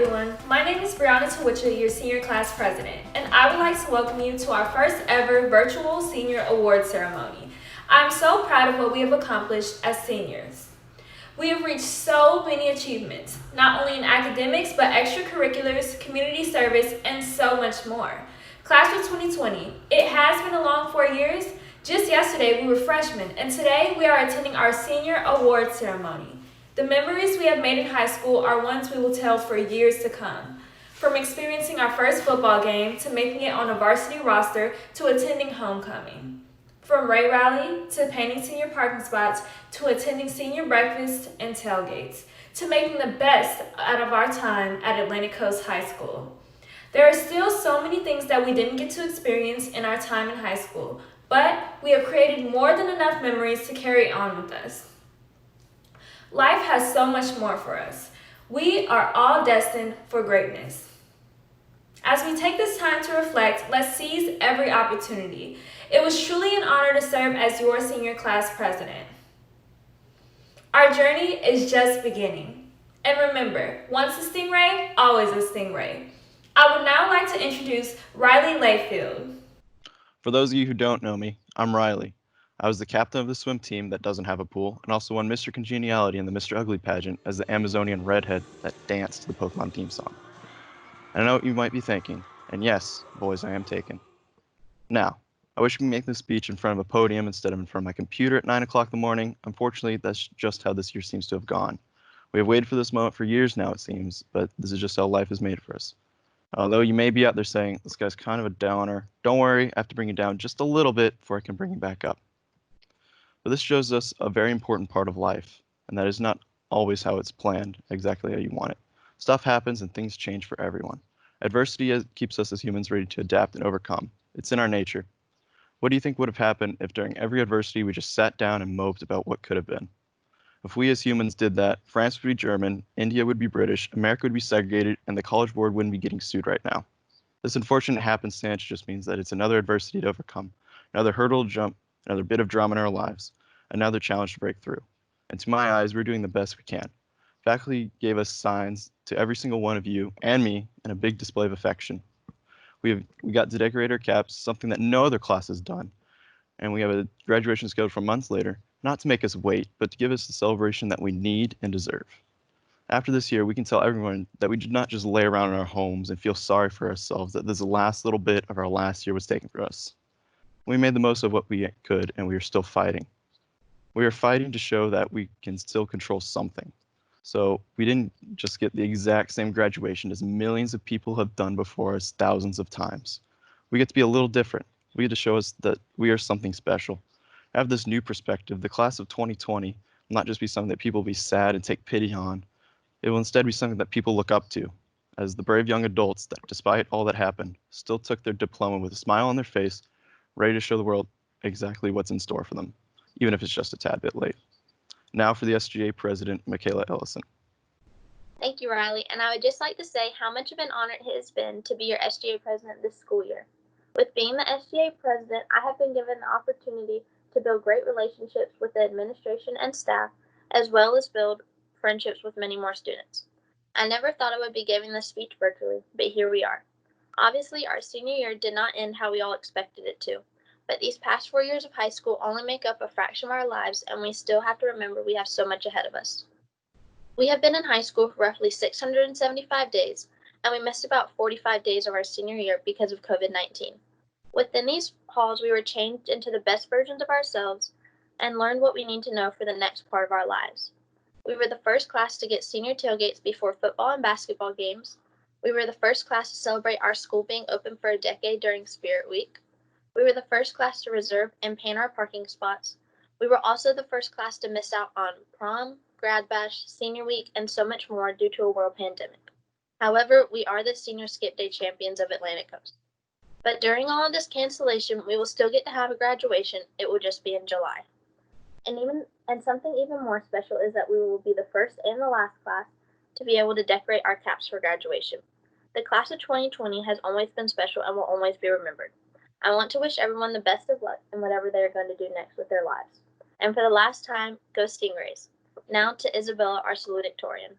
everyone, my name is Veronica Witcher, your Senior Class President, and I would like to welcome you to our first ever virtual Senior Award ceremony. I'm so proud of what we have accomplished as seniors. We have reached so many achievements, not only in academics, but extracurriculars, community service, and so much more. Class of 2020, it has been a long 4 years. Just yesterday we were freshmen, and today we are attending our Senior Award ceremony. The memories we have made in high school are ones we will tell for years to come. From experiencing our first football game, to making it on a varsity roster, to attending homecoming. From Ray Rally, to painting senior parking spots, to attending senior breakfast and tailgates, to making the best out of our time at Atlantic Coast High School. There are still so many things that we didn't get to experience in our time in high school, but we have created more than enough memories to carry on with us. Life has so much more for us. We are all destined for greatness. As we take this time to reflect, let's seize every opportunity. It was truly an honor to serve as your senior class president. Our journey is just beginning. And remember, once a stingray, always a stingray. I would now like to introduce Riley Layfield. For those of you who don't know me, I'm Riley. I was the captain of the swim team that doesn't have a pool, and also won Mr. Congeniality in the Mr. Ugly pageant as the Amazonian redhead that danced to the Pokemon theme song. I know what you might be thinking, and yes, boys, I am taken. Now, I wish we could make this speech in front of a podium instead of in front of my computer at 9 o'clock in the morning. Unfortunately, that's just how this year seems to have gone. We have waited for this moment for years now, it seems, but this is just how life is made for us. Although you may be out there saying, this guy's kind of a downer, don't worry, I have to bring you down just a little bit before I can bring you back up. But this shows us a very important part of life, and that is not always how it's planned, exactly how you want it. Stuff happens and things change for everyone. Adversity keeps us as humans ready to adapt and overcome. It's in our nature. What do you think would have happened if during every adversity we just sat down and moped about what could have been? If we as humans did that, France would be German, India would be British, America would be segregated, and the College Board wouldn't be getting sued right now. This unfortunate happenstance just means that it's another adversity to overcome, another hurdle to jump, another bit of drama in our lives, another challenge to break through. And to my eyes, we're doing the best we can. Faculty gave us signs to every single one of you and me and a big display of affection. We got to decorate our caps, something that no other class has done. And we have a graduation scheduled for months later, not to make us wait, but to give us the celebration that we need and deserve. After this year, we can tell everyone that we did not just lay around in our homes and feel sorry for ourselves that this last little bit of our last year was taken from us. We made the most of what we could, and we are still fighting. We are fighting to show that we can still control something. So we didn't just get the exact same graduation as millions of people have done before us thousands of times. We get to be a little different. We get to show us that we are something special. Have this new perspective. The class of 2020 will not just be something that people will be sad and take pity on. It will instead be something that people look up to, as the brave young adults that, despite all that happened, still took their diploma with a smile on their face, ready to show the world exactly what's in store for them, even if it's just a tad bit late. Now for the SGA President, Michaela Ellison. Thank you, Riley, and I would just like to say how much of an honor it has been to be your SGA President this school year. With being the SGA President, I have been given the opportunity to build great relationships with the administration and staff, as well as build friendships with many more students. I never thought I would be giving this speech virtually, but here we are. Obviously, our senior year did not end how we all expected it to. But these past 4 years of high school only make up a fraction of our lives, and we still have to remember we have so much ahead of us. We have been in high school for roughly 675 days, and we missed about 45 days of our senior year because of COVID-19. Within these halls, we were changed into the best versions of ourselves and learned what we need to know for the next part of our lives. We were the first class to get senior tailgates before football and basketball games. We were the first class to celebrate our school being open for a decade during Spirit Week. We were the first class to reserve and paint our parking spots. We were also the first class to miss out on prom, grad bash, senior week, and so much more due to a world pandemic. However, we are the senior skip day champions of Atlantic Coast. But during all of this cancellation, we will still get to have a graduation. It will just be in July. And something even more special is that we will be the first and the last class to be able to decorate our caps for graduation. The class of 2020 has always been special and will always be remembered. I want to wish everyone the best of luck in whatever they're going to do next with their lives. And for the last time, go Stingrays. Now to Isabella, our salutatorian.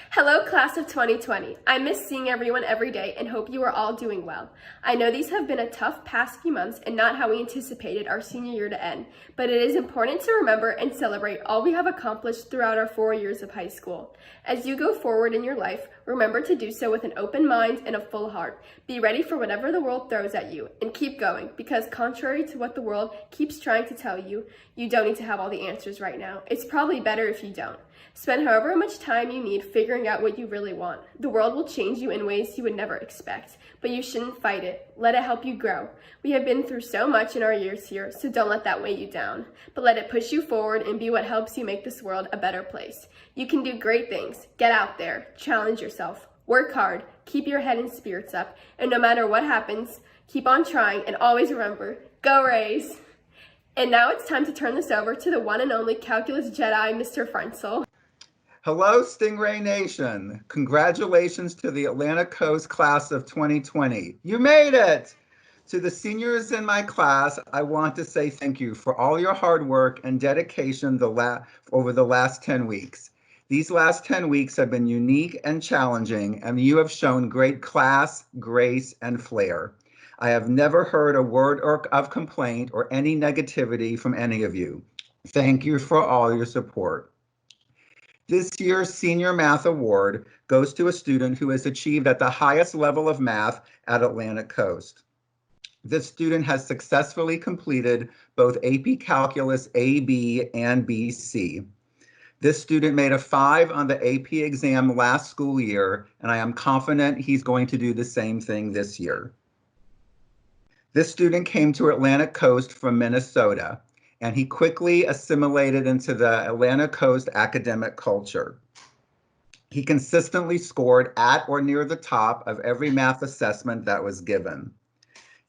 Hello, class of 2020. I miss seeing everyone every day and hope you are all doing well. I know these have been a tough past few months and not how we anticipated our senior year to end, but it is important to remember and celebrate all we have accomplished throughout our 4 years of high school. As you go forward in your life, remember to do so with an open mind and a full heart. Be ready for whatever the world throws at you and keep going, because contrary to what the world keeps trying to tell you, you don't need to have all the answers right now. It's probably better if you don't. Spend however much time you need figuring out what you really want. The world will change you in ways you would never expect, but you shouldn't fight it. Let it help you grow. We have been through so much in our years here, so don't let that weigh you down, but let it push you forward and be what helps you make this world a better place. You can do great things. Get out there, challenge yourself, work hard, keep your head and spirits up, and no matter what happens, keep on trying and always remember, go Rays! And now it's time to turn this over to the one and only Calculus Jedi, Mr. Frenzel. Hello, Stingray Nation. Congratulations to the Atlantic Coast class of 2020. You made it! To the seniors in my class, I want to say thank you for all your hard work and dedication over the last 10 weeks. These last 10 weeks have been unique and challenging, and you have shown great class, grace, and flair. I have never heard a word of complaint or any negativity from any of you. Thank you for all your support. This year's Senior Math Award goes to a student who has achieved at the highest level of math at Atlantic Coast. This student has successfully completed both AP Calculus AB and BC. This student made a 5 on the AP exam last school year, and I am confident he's going to do the same thing this year. This student came to Atlantic Coast from Minnesota, and he quickly assimilated into the Atlantic Coast academic culture. He consistently scored at or near the top of every math assessment that was given.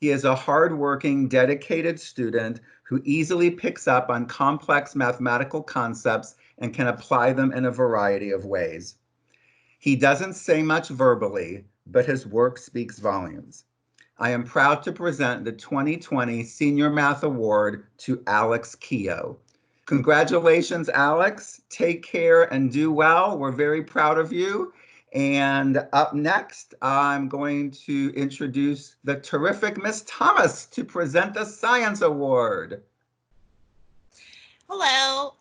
He is a hardworking, dedicated student who easily picks up on complex mathematical concepts and can apply them in a variety of ways. He doesn't say much verbally, but his work speaks volumes. I am proud to present the 2020 Senior Math Award to Alex Keogh. Congratulations, Alex. Take care and do well. We're very proud of you. And up next, I'm going to introduce the terrific Miss Thomas to present the Science Award. Hello.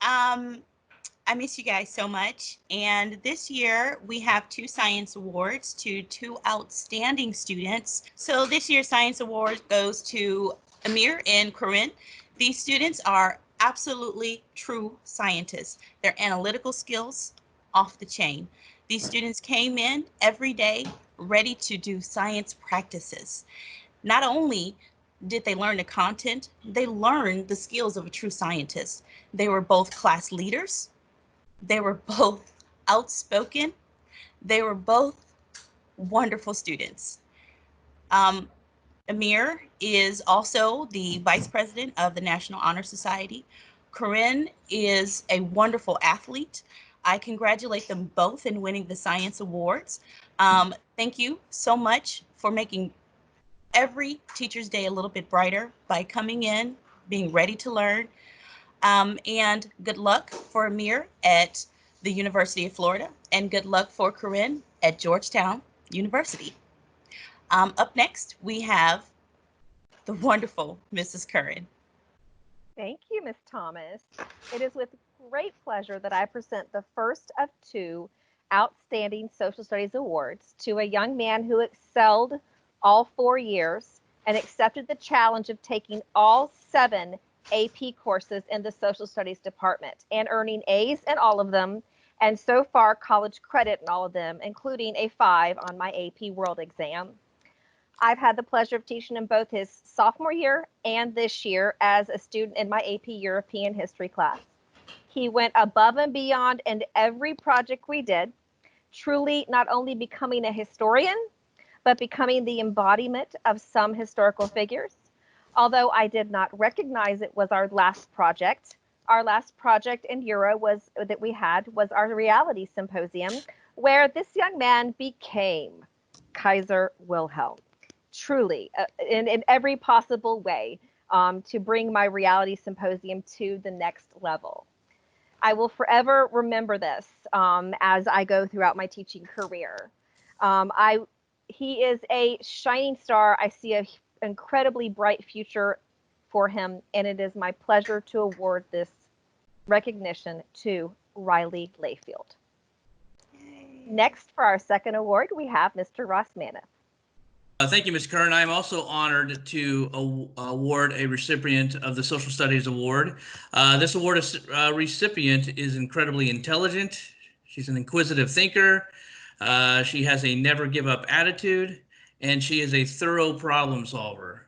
I miss you guys so much. And this year we have 2 science awards to 2 outstanding students. So this year's science award goes to Amir and Corinne. These students are absolutely true scientists. Their analytical skills off the chain. These students came in every day ready to do science practices. Not only did they learn the content, they learned the skills of a true scientist. They were both class leaders. They were both outspoken. They were both wonderful students. Amir is also the Vice President of the National Honor Society. Corinne is a wonderful athlete. I congratulate them both in winning the Science Awards. Thank you so much for making every Teacher's Day a little bit brighter by coming in, being ready to learn. And good luck for Amir at the University of Florida, and good luck for Corinne at Georgetown University. Up next, we have the wonderful Mrs. Curran. Thank you, Ms. Thomas. It is with great pleasure that I present the first of 2 Outstanding Social Studies Awards to a young man who excelled all 4 years and accepted the challenge of taking all 7 AP courses in the Social Studies department and earning A's in all of them, and so far college credit in all of them, including a 5 on my AP World exam. I've had the pleasure of teaching him both his sophomore year and this year as a student in my AP European History class. He went above and beyond in every project we did, truly not only becoming a historian, but becoming the embodiment of some historical figures. Although I did not recognize it was our last project in Euro was our reality symposium, where this young man became Kaiser Wilhelm, truly in every possible way, to bring my reality symposium to the next level. I will forever remember this as I go throughout my teaching career. He is a shining star. I see an incredibly bright future for him, and it is my pleasure to award this recognition to Riley Layfield. Next, for our second award, we have Mr. Ross Manoff. Thank you, Ms. Kern. I'm also honored to award a recipient of the Social Studies Award. This award recipient is incredibly intelligent. She's an inquisitive thinker. She has a never give up attitude, and she is a thorough problem solver.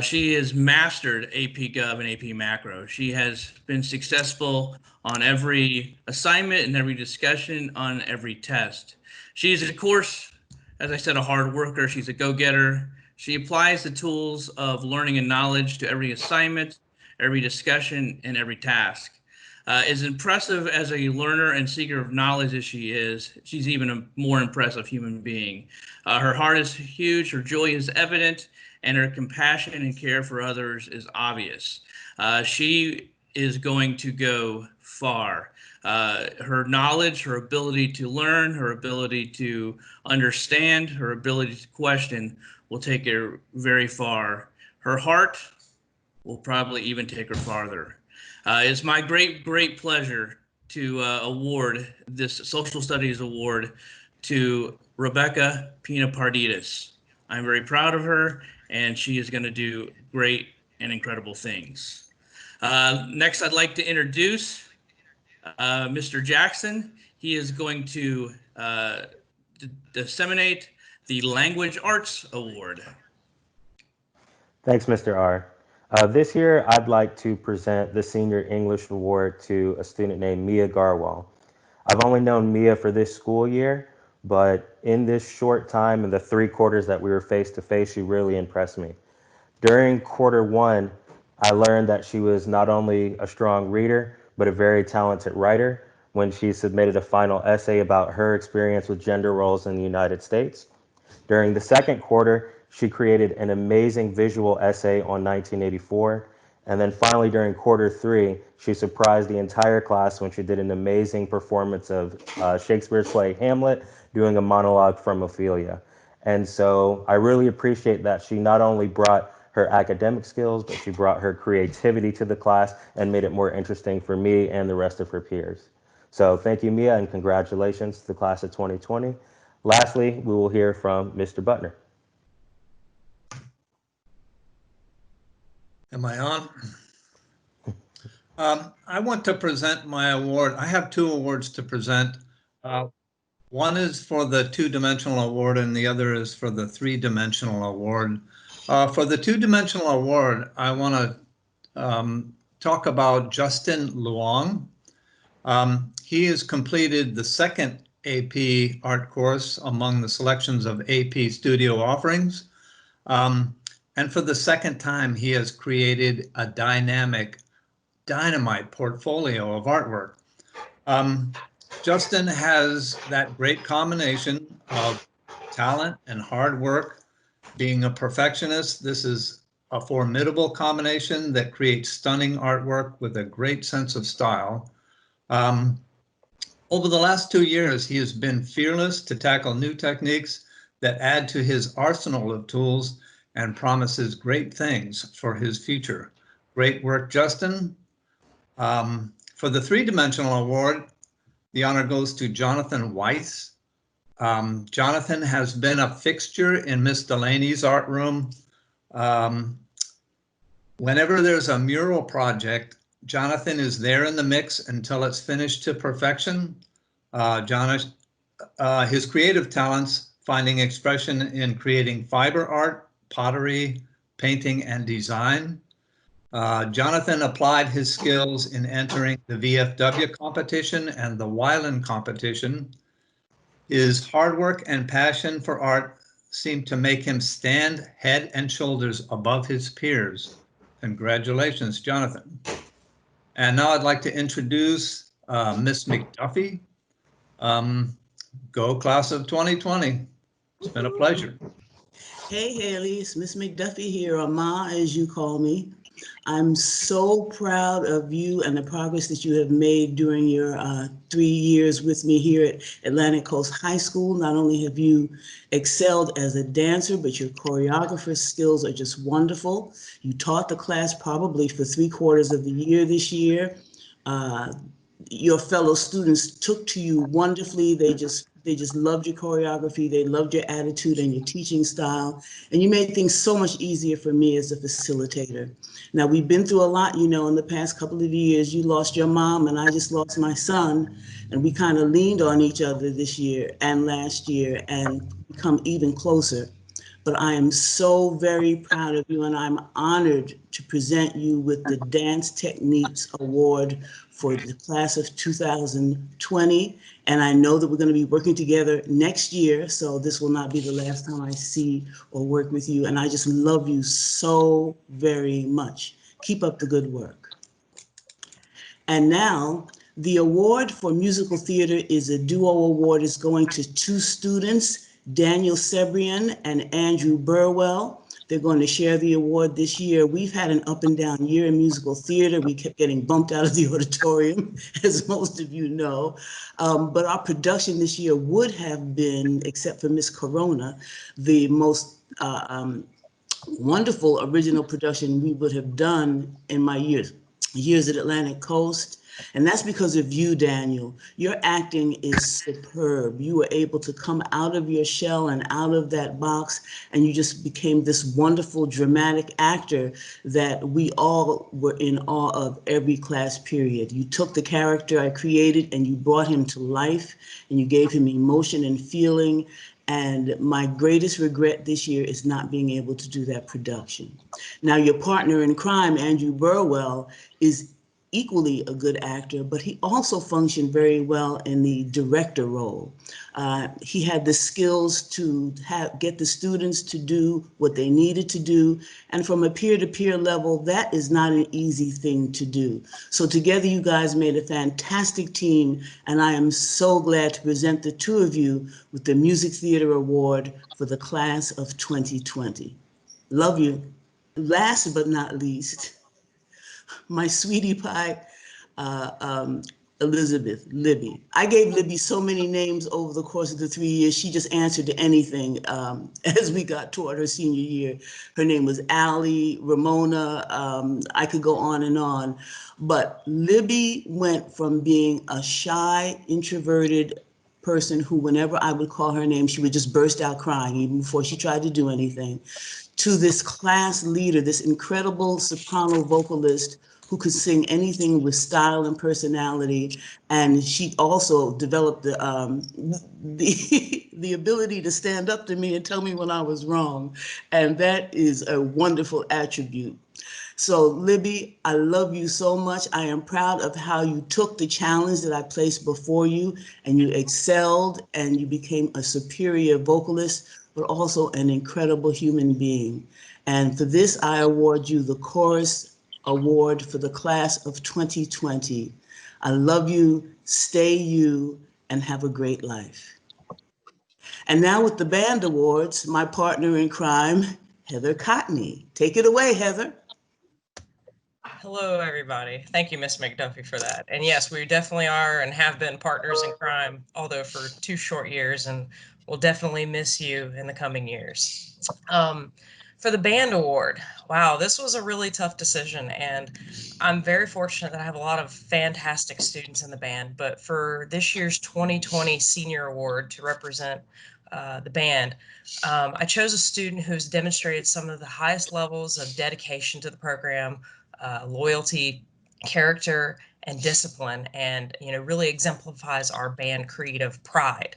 She has mastered AP Gov and AP Macro. She has been successful on every assignment and every discussion on every test. She is, of course, as I said, a hard worker. She's a go-getter. She applies the tools of learning and knowledge to every assignment, every discussion, and every task. As impressive as a learner and seeker of knowledge as she is, she's even a more impressive human being. Her heart is huge, her joy is evident, and her compassion and care for others is obvious. She is going to go far. Her knowledge, her ability to learn, her ability to understand, her ability to question will take her very far. Her heart will probably even take her farther. It's my great pleasure to award this Social Studies Award to Rebecca Pina-Pardidas. I'm very proud of her, and she is going to do great and incredible things. Next, I'd like to introduce Mr. Jackson. He is going to disseminate the Language Arts Award. Thanks, Mr. R. This year, I'd like to present the Senior English Award to a student named Mia Garwal. I've only known Mia for this school year, but in this short time, in the 3 quarters that we were face-to-face, she really impressed me. During quarter 1, I learned that she was not only a strong reader, but a very talented writer when she submitted a final essay about her experience with gender roles in the United States. During the second quarter, she created an amazing visual essay on 1984. And then finally, during quarter 3, she surprised the entire class when she did an amazing performance of Shakespeare's play Hamlet, doing a monologue from Ophelia. And so I really appreciate that she not only brought her academic skills, but she brought her creativity to the class and made it more interesting for me and the rest of her peers. So thank you, Mia, and congratulations to the class of 2020. Lastly, we will hear from Mr. Butner. Am I on? I want to present my award. I have 2 awards to present. One is for the 2-dimensional award and the other is for the 3-dimensional award. For the 2-dimensional award, I want to talk about Justin Luong. He has completed the 2nd AP art course among the selections of AP studio offerings. And for the 2nd time, he has created a dynamite portfolio of artwork. Justin has that great combination of talent and hard work. Being a perfectionist, this is a formidable combination that creates stunning artwork with a great sense of style. Over the last 2 years, he has been fearless to tackle new techniques that add to his arsenal of tools and promises great things for his future. Great work, Justin. For the 3-dimensional award, the honor goes to Jonathan Weiss. Jonathan has been a fixture in Miss Delaney's art room. Whenever there's a mural project, Jonathan is there in the mix until it's finished to perfection. His creative talents finding expression in creating fiber art, pottery, painting, and design. Jonathan applied his skills in entering the VFW competition and the Weiland competition. His hard work and passion for art seemed to make him stand head and shoulders above his peers. Congratulations, Jonathan. And now I'd like to introduce Miss McDuffie. Go class of 2020. It's been a pleasure. Hey, Haley, it's Miss McDuffie here, or Ma, as you call me. I'm so proud of you and the progress that you have made during your 3 years with me here at Atlantic Coast High School. Not only have you excelled as a dancer, but your choreographer skills are just wonderful. You taught the class probably for 3/4 of the year this year. Uh, your fellow students took to you wonderfully. They just loved your choreography. They loved your attitude and your teaching style. And you made things so much easier for me as a facilitator. Now, we've been through a lot, you know, in the past couple of years. You lost your mom and I just lost my son. And we kind of leaned on each other this year and last year and become even closer. But I am so very proud of you, and I'm honored to present you with the Dance Techniques Award for the class of 2020. And I know that we're going to be working together next year, so this will not be the last time I see or work with you. And I just love you so very much. Keep up the good work. And now, the award for musical theater is a duo award. It's going to 2 students, Daniel Sebrian and Andrew Burwell. They're going to share the award this year. We've had an up and down year in musical theater. We kept getting bumped out of the auditorium, as most of you know. But our production this year would have been, except for Miss Corona, the most wonderful original production we would have done in my years at Atlantic Coast. And that's because of you, Daniel. Your acting is superb. You were able to come out of your shell and out of that box, and you just became this wonderful dramatic actor that we all were in awe of every class period. You took the character I created and you brought him to life, and you gave him emotion and feeling. And my greatest regret this year is not being able to do that production. Now, your partner in crime, Andrew Burwell, is equally a good actor, but he also functioned very well in the director role. He had the skills to get the students to do what they needed to do. And from a peer-to-peer level, that is not an easy thing to do. So together you guys made a fantastic team, and I am so glad to present the 2 of you with the Music Theater Award for the class of 2020. Love you. Last but not least, my sweetie pie, Elizabeth, Libby. I gave Libby so many names over the course of the 3 years. She just answered to anything as we got toward her senior year. Her name was Allie, Ramona. I could go on and on. But Libby went from being a shy, introverted person who, whenever I would call her name, she would just burst out crying even before she tried to do anything, to this class leader, this incredible soprano vocalist who could sing anything with style and personality. And she also developed the ability to stand up to me and tell me when I was wrong. And that is a wonderful attribute. So Libby, I love you so much. I am proud of how you took the challenge that I placed before you, and you excelled, and you became a superior vocalist, but also an incredible human being. And for this, I award you the Chorus Award for the class of 2020. I love you, stay you, and have a great life. And now with the band awards, my partner in crime, Heather Cotney. Take it away, Heather. Hello, everybody. Thank you, Miss McDuffie, for that. And yes, we definitely are and have been partners in crime, although for 2 short years, and we'll definitely miss you in the coming years. For the band award, wow, this was a really tough decision, and I'm very fortunate that I have a lot of fantastic students in the band. But for this year's 2020 Senior Award to represent the band, I chose a student who's demonstrated some of the highest levels of dedication to the program, loyalty, character, and discipline, and really exemplifies our band creed of pride,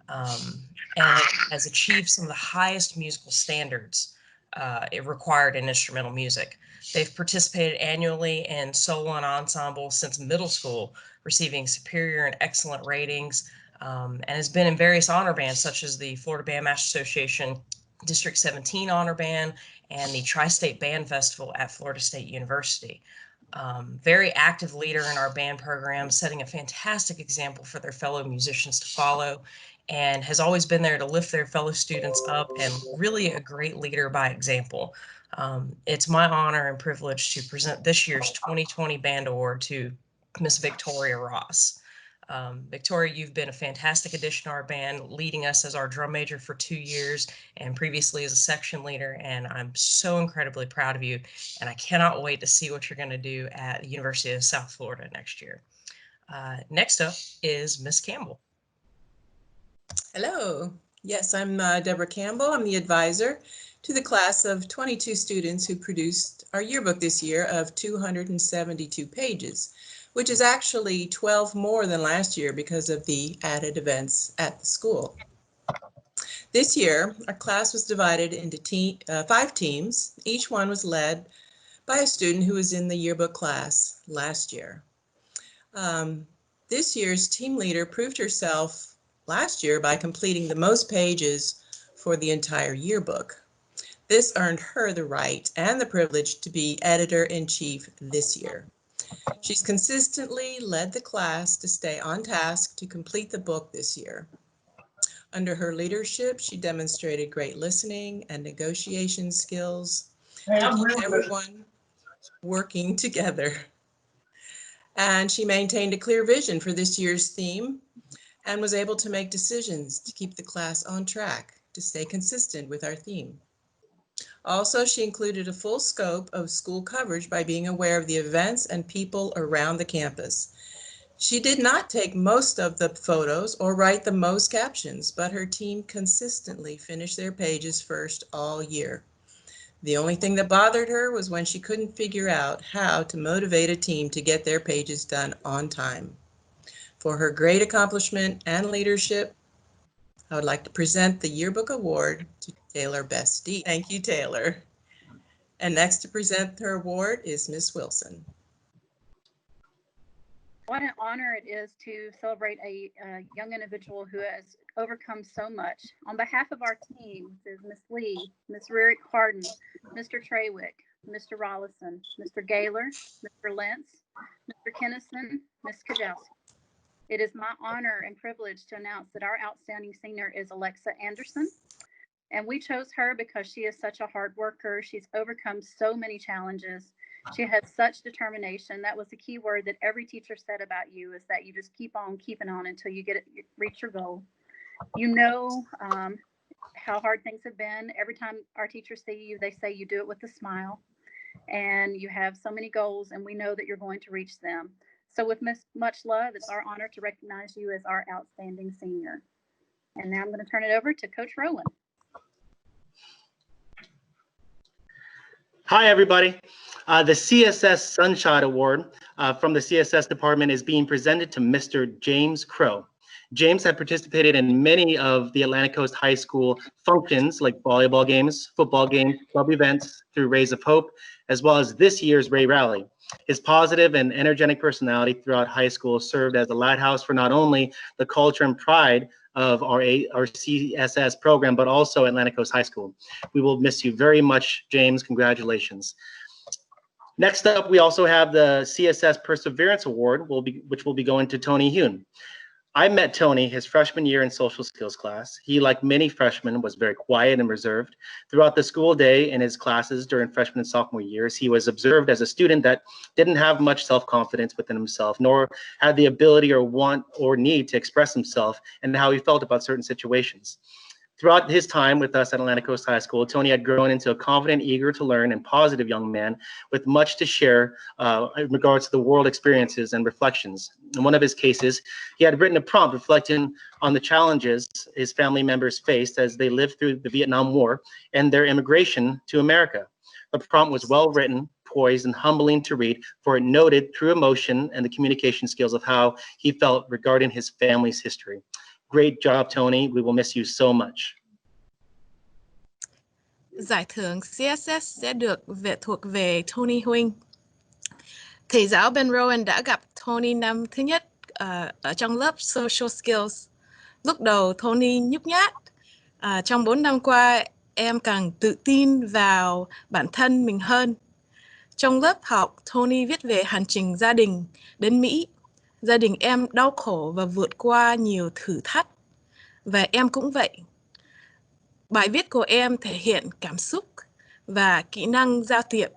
and has achieved some of the highest musical standards it required in instrumental music. They've participated annually in solo and ensemble since middle school, receiving superior and excellent ratings, and has been in various honor bands such as the Florida Bandmasters Association District 17 Honor Band and the Tri-State Band Festival at Florida State University. Very active leader in our band program, setting a fantastic example for their fellow musicians to follow, and has always been there to lift their fellow students up, and really a great leader by example. It's my honor and privilege to present this year's 2020 Band Award to Miss Victoria Ross. Victoria, you've been a fantastic addition to our band, leading us as our drum major for 2 years and previously as a section leader. And I'm so incredibly proud of you. And I cannot wait to see what you're going to do at the University of South Florida next year. Next up is Miss Campbell. Hello. Yes, I'm Deborah Campbell. I'm the advisor to the class of 22 students who produced our yearbook this year of 272 pages, which is actually 12 more than last year because of the added events at the school. This year, our class was divided into 5 teams. Each one was led by a student who was in the yearbook class last year. This year's team leader proved herself last year by completing the most pages for the entire yearbook. This earned her the right and the privilege to be editor-in-chief this year. She's consistently led the class to stay on task to complete the book this year. Under her leadership, she demonstrated great listening and negotiation skills to keep everyone working together. And she maintained a clear vision for this year's theme and was able to make decisions to keep the class on track to stay consistent with our theme. Also, she included a full scope of school coverage by being aware of the events and people around the campus. She did not take most of the photos or write the most captions, but her team consistently finished their pages first all year. The only thing that bothered her was when she couldn't figure out how to motivate a team to get their pages done on time. For her great accomplishment and leadership, I would like to present the Yearbook Award to Taylor Bestie. Thank you, Taylor. And next to present her award is Miss Wilson. What an honor it is to celebrate a young individual who has overcome so much. On behalf of our team, there's Miss Lee, Miss Rurick Harden, Mr. Trawick, Mr. Rollison, Mr. Gaylor, Mr. Lentz, Mr. Kennison, Ms. Kajowski. It is my honor and privilege to announce that our outstanding senior is Alexa Anderson. And we chose her because she is such a hard worker. She's overcome so many challenges. She has such determination. That was the key word that every teacher said about you, is that you just keep on keeping on until you reach your goal. You know how hard things have been. Every time our teachers see you, they say you do it with a smile. And you have so many goals, and we know that you're going to reach them. So with much love, it's our honor to recognize you as our outstanding senior. And now I'm going to turn it over to Coach Rowan. Hi, everybody. The CSS SunShot Award from the CSS department is being presented to Mr. James Crow. James had participated in many of the Atlantic Coast High School functions like volleyball games, football games, club events through Rays of Hope, as well as this year's Ray Rally. His positive and energetic personality throughout high school served as a lighthouse for not only the culture and pride of our CSS program, but also Atlantic Coast High School. We will miss you very much, James. Congratulations. Next up, we also have the CSS Perseverance Award, which will be going to Tony Hune. I met Tony his freshman year in social skills class. He, like many freshmen, was very quiet and reserved. Throughout the school day in his classes during freshman and sophomore years, he was observed as a student that didn't have much self-confidence within himself, nor had the ability or want or need to express himself and how he felt about certain situations. Throughout his time with us at Atlantic Coast High School, Tony had grown into a confident, eager to learn, and positive young man with much to share in regards to the world experiences and reflections. In one of his cases, he had written a prompt reflecting on the challenges his family members faced as they lived through the Vietnam War and their immigration to America. The prompt was well written, poised, and humbling to read, for it noted true emotion and the communication skills of how he felt regarding his family's history. Great job, Tony. We will miss you so much. Giải thưởng CSS sẽ thuộc về Tony Huynh. Thầy giáo Ben Rowan đã gặp Tony năm thứ nhất ở trong lớp Social Skills. Lúc đầu Tony nhút nhát. Trong 4 năm qua, em càng tự tin vào bản thân mình hơn. Trong lớp học, Tony viết về hành trình gia đình đến Mỹ. Gia đình em đau khổ và vượt qua nhiều thử thách. Và em cũng vậy. Bài viết của em thể hiện cảm xúc và kỹ năng giao tiếp.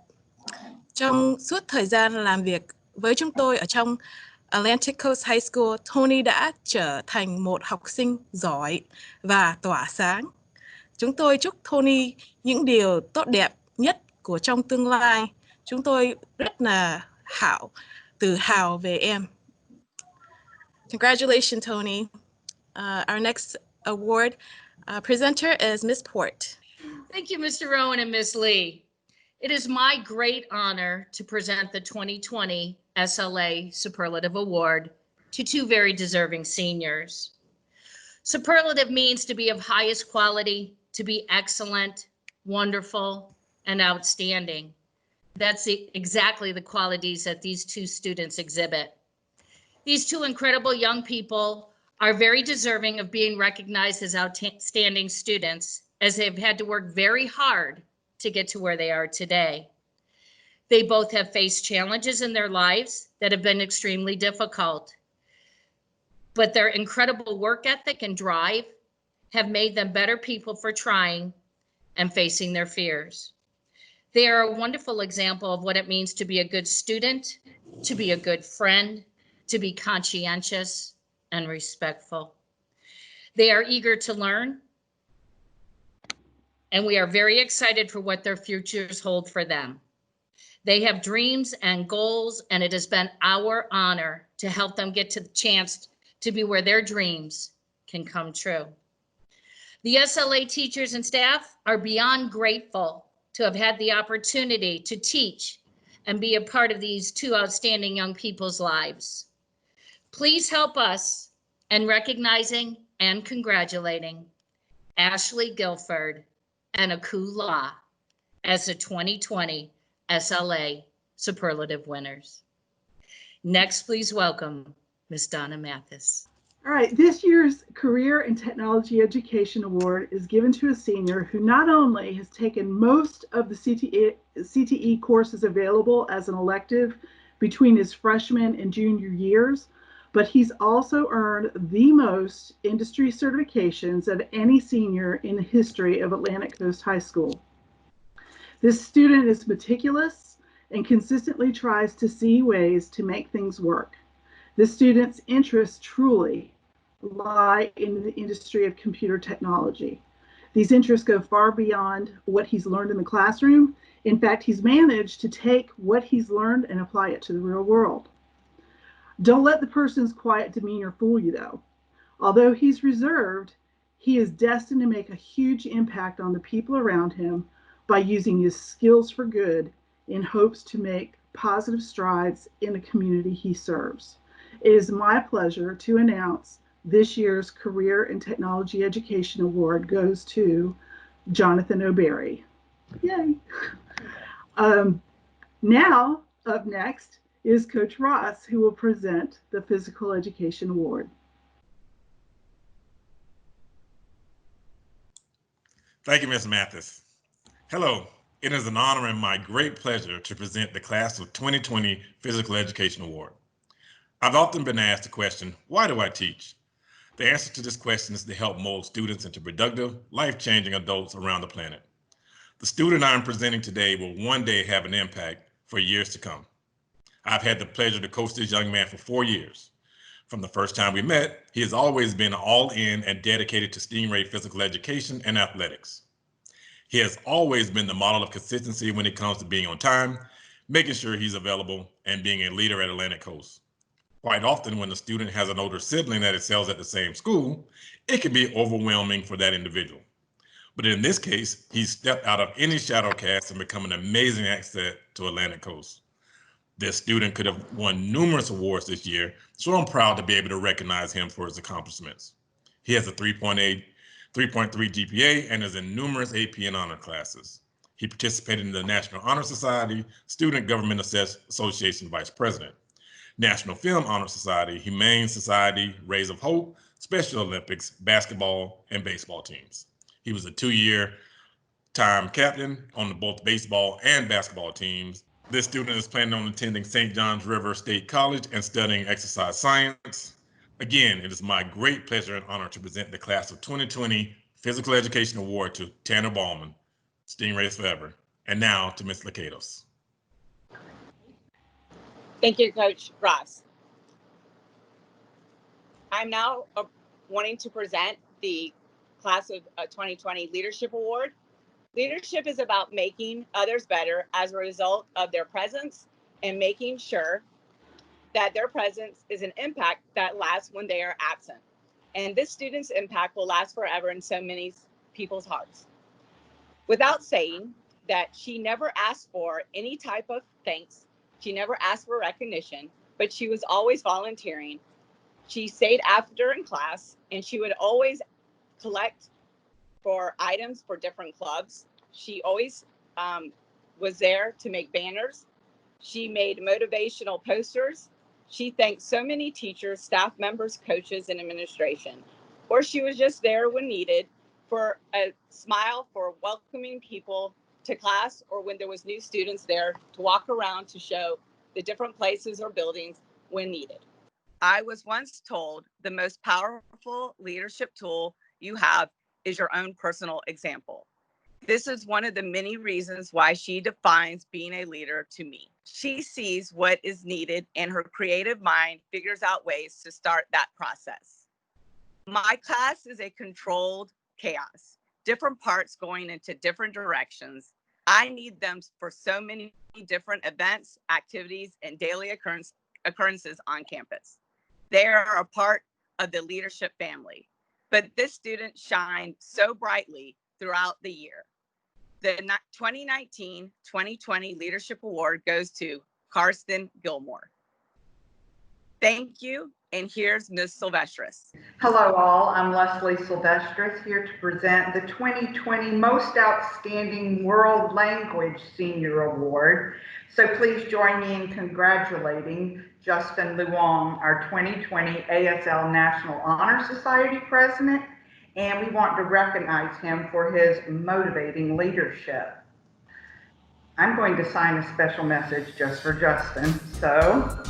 Trong suốt thời gian làm việc với chúng tôi ở trong Atlantic Coast High School, Tony đã trở thành một học sinh giỏi và tỏa sáng. Chúng tôi chúc Tony những điều tốt đẹp nhất của trong tương lai. Chúng tôi rất là tự hào về em. Congratulations, Tony. Our next award presenter is Ms. Port. Thank you, Mr. Rowan and Ms. Lee. It is my great honor to present the 2020 SLA Superlative Award to two very deserving seniors. Superlative means to be of highest quality, to be excellent, wonderful, and outstanding. That's exactly the qualities that these two students exhibit. These two incredible young people are very deserving of being recognized as outstanding students, as they've had to work very hard to get to where they are today. They both have faced challenges in their lives that have been extremely difficult, but their incredible work ethic and drive have made them better people for trying and facing their fears. They are a wonderful example of what it means to be a good student, to be a good friend, to be conscientious and respectful. They are eager to learn, and we are very excited for what their futures hold for them. They have dreams and goals, and it has been our honor to help them get to the chance to be where their dreams can come true. The SLA teachers and staff are beyond grateful to have had the opportunity to teach and be a part of these two outstanding young people's lives. Please help us in recognizing and congratulating Ashley Guilford and Aku La as the 2020 SLA Superlative winners. Next, please welcome Ms. Donna Mathis. All right, this year's Career and Technology Education Award is given to a senior who not only has taken most of the CTE courses available as an elective between his freshman and junior years, but he's also earned the most industry certifications of any senior in the history of Atlantic Coast High School. This student is meticulous and consistently tries to see ways to make things work. This student's interests truly lie in the industry of computer technology. These interests go far beyond what he's learned in the classroom. In fact, he's managed to take what he's learned and apply it to the real world. Don't let the person's quiet demeanor fool you, though. Although he's reserved, he is destined to make a huge impact on the people around him by using his skills for good in hopes to make positive strides in the community he serves. It is my pleasure to announce this year's Career and Technology Education Award goes to Jonathan O'Berry. Yay! Now, up next is Coach Ross, who will present the Physical Education Award. Thank you, Ms. Mathis. Hello, it is an honor and my great pleasure to present the Class of 2020 Physical Education Award. I've often been asked the question, why do I teach? The answer to this question is to help mold students into productive, life-changing adults around the planet. The student I'm presenting today will one day have an impact for years to come. I've had the pleasure to coach this young man for 4 years. From the first time we met, he has always been all in and dedicated to Stingray physical education and athletics. He has always been the model of consistency when it comes to being on time, making sure he's available, and being a leader at Atlantic Coast. Quite often when a student has an older sibling that excels at the same school, it can be overwhelming for that individual. But in this case, he stepped out of any shadow cast and become an amazing asset to Atlantic Coast. This student could have won numerous awards this year, so I'm proud to be able to recognize him for his accomplishments. He has a 3.3 GPA and is in numerous AP and honor classes. He participated in the National Honor Society, Student Government Association Vice President, National Film Honor Society, Humane Society, Rays of Hope, Special Olympics, basketball, and baseball teams. He was a 2-year time captain on both baseball and basketball teams. This student is planning on attending St. John's River State College and studying exercise science. Again, it is my great pleasure and honor to present the Class of 2020 Physical Education Award to Tanner Ballman. Stingrays forever. And now to Ms. Lakatos. Thank you, Coach Ross. I'm now wanting to present the Class of 2020 Leadership Award. Leadership is about making others better as a result of their presence and making sure that their presence is an impact that lasts when they are absent. And this student's impact will last forever in so many people's hearts. Without saying that she never asked for any type of thanks, she never asked for recognition, but she was always volunteering. She stayed after in class, and she would always collect for items for different clubs. She always was there to make banners. She made motivational posters. She thanked so many teachers, staff members, coaches, and administration. Or she was just there when needed for a smile, for welcoming people to class, or when there was new students there to walk around to show the different places or buildings when needed. I was once told the most powerful leadership tool you have is your own personal example. This is one of the many reasons why she defines being a leader to me. She sees what is needed, and her creative mind figures out ways to start that process. My class is a controlled chaos, different parts going into different directions. I need them for so many different events, activities, and daily occurrences on campus. They are a part of the leadership family, but this student shined so brightly throughout the year. The 2019-2020 Leadership Award goes to Karsten Gilmore. Thank you, and here's Ms. Silvestris. Hello all, I'm Leslie Silvestris, here to present the 2020 Most Outstanding World Language Senior Award. So please join me in congratulating Justin Luong, our 2020 ASL National Honor Society President, and we want to recognize him for his motivating leadership. I'm going to sign a special message just for Justin, so.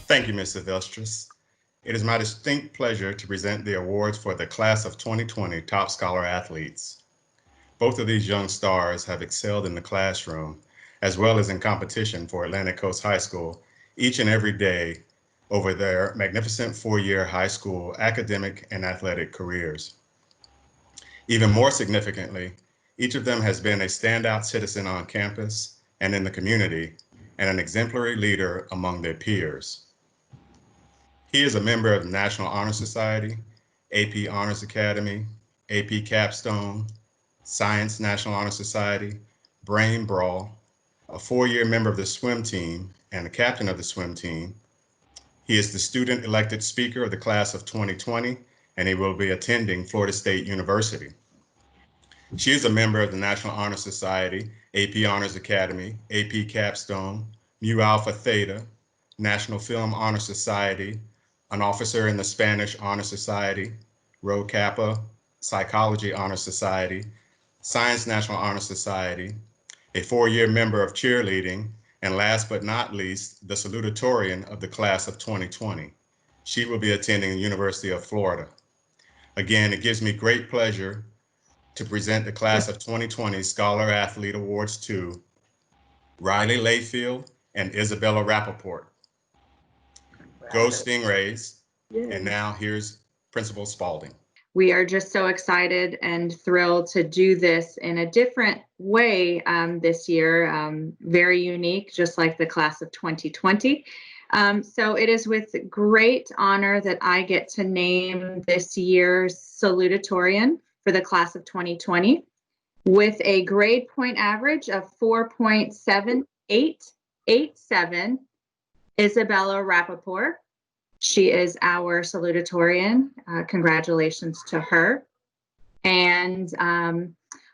Thank you, Ms. Silvestris. It is my distinct pleasure to present the awards for the Class of 2020 Top Scholar Athletes. Both of these young stars have excelled in the classroom, as well as in competition for Atlantic Coast High School, each and every day over their magnificent four-year high school academic and athletic careers. Even more significantly, each of them has been a standout citizen on campus and in the community, and an exemplary leader among their peers. He is a member of the National Honor Society, AP Honors Academy, AP Capstone, Science National Honor Society, Brain Brawl, a four-year member of the swim team and the captain of the swim team. He is the student elected speaker of the class of 2020, and he will be attending Florida State University. She is a member of the National Honor Society, AP Honors Academy, AP Capstone, Mu Alpha Theta, National Film Honor Society, an officer in the Spanish Honor Society, Rho Kappa, Psychology Honor Society, Science National Honor Society, a four-year member of cheerleading, and last but not least, the Salutatorian of the class of 2020. She will be attending the University of Florida. Again, it gives me great pleasure to present the class of 2020 Scholar Athlete Awards to Riley Layfield and Isabella Rappaport. Go Stingrays. And now here's Principal Spalding. We are just so excited and thrilled to do this in a different way this year, very unique, just like the class of 2020. So it is with great honor that I get to name this year's Salutatorian for the class of 2020 with a grade point average of 4.7887, Isabella Rappaport. She is our salutatorian. Congratulations to her. And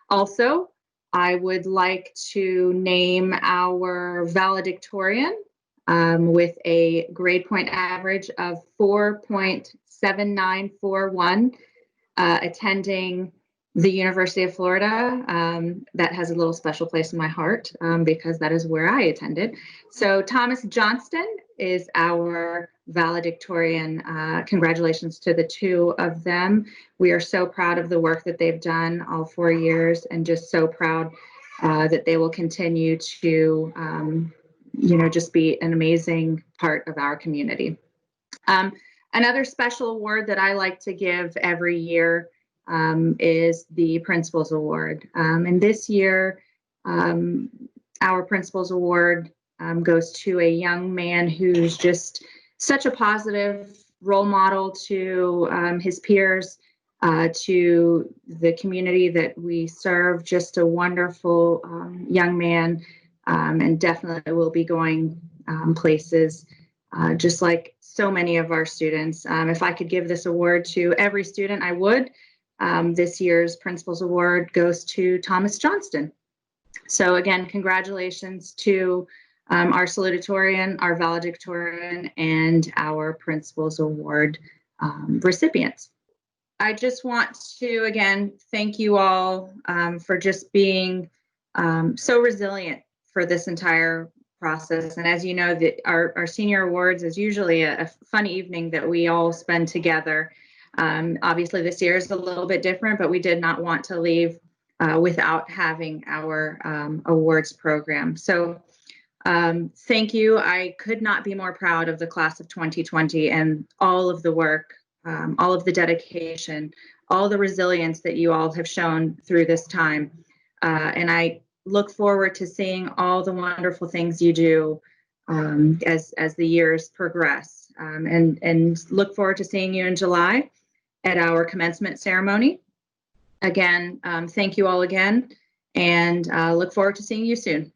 also, I would like to name our valedictorian with a grade point average of 4.7941, attending the University of Florida. That has a little special place in my heart because that is where I attended. So Thomas Johnston is our valedictorian. Congratulations to the two of them. We are so proud of the work that they've done all 4 years, and just so proud that they will continue to, just be an amazing part of our community. Another special award that I like to give every year is the Principals Award. And this year, our Principals Award goes to a young man who's just such a positive role model to his peers, to the community that we serve. Just a wonderful young man, and definitely will be going places, just like so many of our students. If I could give this award to every student, I would. This year's Principals Award goes to Thomas Johnston. So again, congratulations to our salutatorian, our valedictorian, and our Principals Award recipients. I just want to, again, thank you all for just being so resilient for this entire process. And as you know, our senior awards is usually a fun evening that we all spend together. Obviously, this year is a little bit different, but we did not want to leave without having our awards program. So thank you. I could not be more proud of the class of 2020 and all of the work, all of the dedication, all the resilience that you all have shown through this time. And I look forward to seeing all the wonderful things you do as the years progress, and look forward to seeing you in July at our commencement ceremony. Again, thank you all again, and look forward to seeing you soon.